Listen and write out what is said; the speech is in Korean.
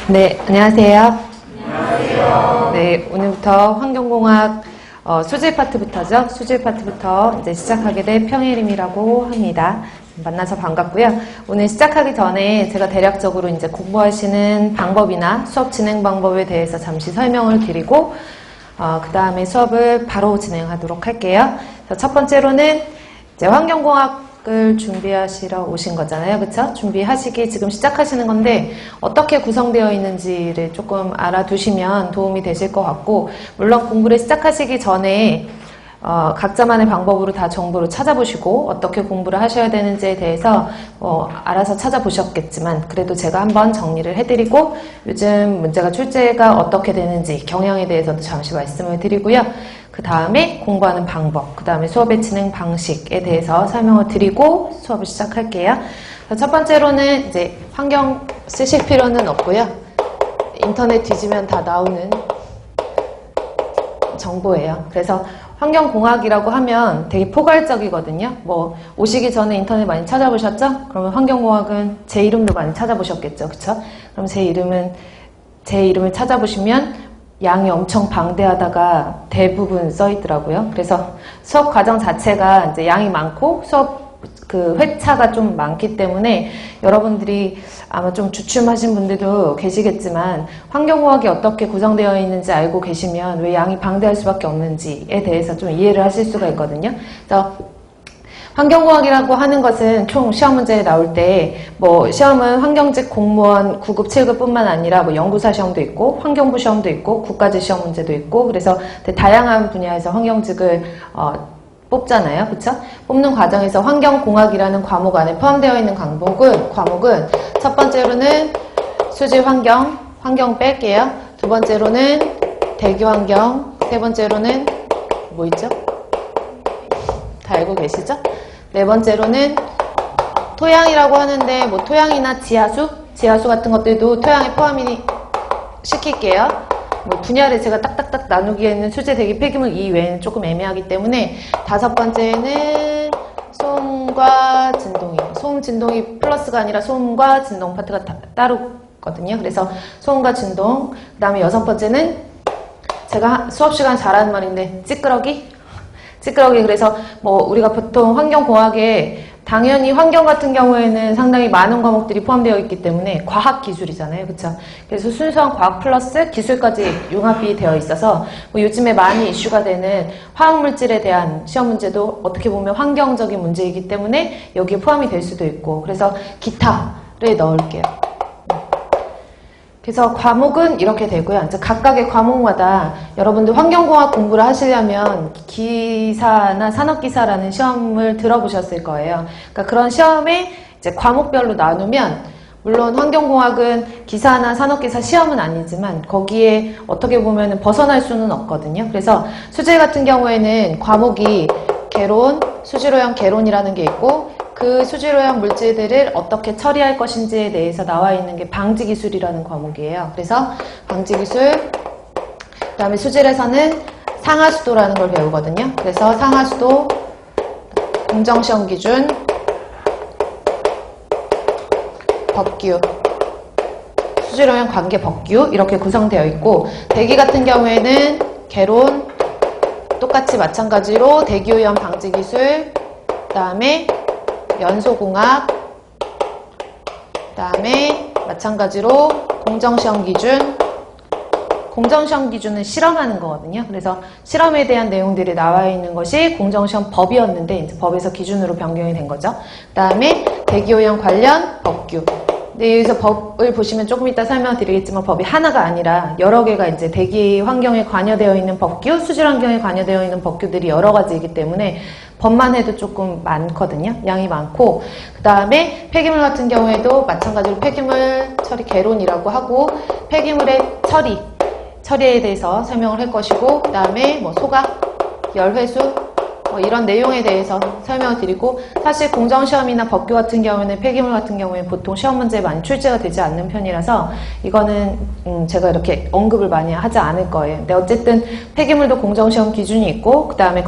네, 안녕하세요. 안녕하세요. 네, 오늘부터 환경공학 수질 파트부터죠. 수질 파트부터 이제 시작하게 될 평혜림이라고 합니다. 만나서 반갑고요. 오늘 시작하기 전에 제가 대략적으로 이제 공부하시는 방법이나 수업 진행 방법에 대해서 잠시 설명을 드리고 그 다음에 수업을 바로 진행하도록 할게요. 첫 번째로는 이제 환경공학을 준비하시러 오신 거잖아요. 그쵸? 준비하시기 지금 시작하시는 건데 어떻게 구성되어 있는지를 조금 알아두시면 도움이 되실 것 같고, 물론 공부를 시작하시기 전에 각자만의 방법으로 다 정보를 찾아보시고 어떻게 공부를 하셔야 되는지에 대해서 알아서 찾아보셨겠지만, 그래도 제가 한번 정리를 해드리고 요즘 문제가 출제가 어떻게 되는지 경향에 대해서도 잠시 말씀을 드리고요. 그 다음에 공부하는 방법, 그 다음에 수업의 진행 방식에 대해서 설명을 드리고 수업을 시작할게요. 첫 번째로는 이제 환경 쓰실 필요는 없고요. 인터넷 뒤지면 다 나오는 정보예요. 그래서 환경공학이라고 하면 되게 포괄적이거든요. 뭐 오시기 전에 인터넷 많이 찾아보셨죠? 그러면 환경공학은 제 이름도 많이 찾아보셨겠죠, 그쵸? 그럼 제 이름을 찾아보시면 양이 엄청 방대하다가 대부분 써 있더라고요. 그래서 수업 과정 자체가 이제 양이 많고 수업 그 회차가 좀 많기 때문에 여러분들이 아마 좀 주춤하신 분들도 계시겠지만 환경공학이 어떻게 구성되어 있는지 알고 계시면 왜 양이 방대할 수밖에 없는지에 대해서 좀 이해를 하실 수가 있거든요. 그래서 환경공학이라고 하는 것은 총 시험 문제에 나올 때 뭐 시험은 환경직 공무원 9급, 7급 뿐만 아니라 뭐 연구사 시험도 있고 환경부 시험도 있고 국가직 시험 문제도 있고, 그래서 되게 다양한 분야에서 환경직을 뽑잖아요. 그쵸? 뽑는 과정에서 환경공학이라는 과목 안에 포함되어 있는 과목은 첫 번째로는 수질환경, 환경 뺄게요. 두 번째로는 대기환경, 세 번째로는 뭐 있죠? 다 알고 계시죠? 네 번째로는 토양이라고 하는데 뭐 토양이나 지하수 같은 것들도 토양에 포함이 시킬게요. 뭐 분야를 제가 딱딱딱 나누기에는 수질, 대기, 폐기물 이외에는 조금 애매하기 때문에 다섯 번째는 소음과 진동이에요. 소음, 진동이 플러스가 아니라 소음과 진동 파트가 따로거든요. 그래서 소음과 진동. 그 다음에 여섯 번째는 제가 수업 시간 잘하는 말인데 찌끄러기. 그래서 뭐 우리가 보통 환경공학에 당연히 환경 같은 경우에는 상당히 많은 과목들이 포함되어 있기 때문에 과학기술이잖아요. 그쵸? 그래서 순수한 과학 플러스 기술까지 융합이 되어 있어서 뭐 요즘에 많이 이슈가 되는 화학물질에 대한 시험 문제도 어떻게 보면 환경적인 문제이기 때문에 여기에 포함이 될 수도 있고, 그래서 기타를 넣을게요. 그래서 과목은 이렇게 되고요. 이제 각각의 과목마다 여러분들 환경공학 공부를 하시려면 기사나 산업기사라는 시험을 들어보셨을 거예요. 그러니까 그런 시험에 이제 과목별로 나누면, 물론 환경공학은 기사나 산업기사 시험은 아니지만 거기에 어떻게 보면 벗어날 수는 없거든요. 그래서 수질 같은 경우에는 과목이 개론, 수질오염 개론이라는 게 있고, 그 수질오염 물질들을 어떻게 처리할 것인지에 대해서 나와 있는 게 방지기술이라는 과목이에요. 그래서 방지기술, 그 다음에 수질에서는 상하수도라는 걸 배우거든요. 그래서 상하수도, 공정시험 기준, 법규, 수질오염 관계 법규 이렇게 구성되어 있고, 대기 같은 경우에는 개론, 똑같이 마찬가지로 대기오염 방지기술, 그 다음에 연소공학, 그 다음에 마찬가지로 공정시험 기준. 공정시험 기준은 실험하는 거거든요. 그래서 실험에 대한 내용들이 나와 있는 것이 공정시험 법이었는데 이제 법에서 기준으로 변경이 된 거죠. 그 다음에 대기오염 관련 법규. 근데 여기서 법을 보시면 조금 이따 설명드리겠지만 법이 하나가 아니라 여러 개가 이제 대기 환경에 관여되어 있는 법규, 수질 환경에 관여되어 있는 법규들이 여러 가지이기 때문에 법만 해도 조금 많거든요. 양이 많고, 그 다음에 폐기물 같은 경우에도 마찬가지로 폐기물 처리 개론이라고 하고, 폐기물의 처리에 대해서 설명을 할 것이고, 그 다음에 뭐 소각, 열회수, 뭐 이런 내용에 대해서 설명을 드리고, 사실 공정시험이나 법규 같은 경우에는 폐기물 같은 경우에는 보통 시험 문제에 많이 출제가 되지 않는 편이라서 이거는 제가 이렇게 언급을 많이 하지 않을 거예요. 근데 어쨌든 폐기물도 공정시험 기준이 있고, 그 다음에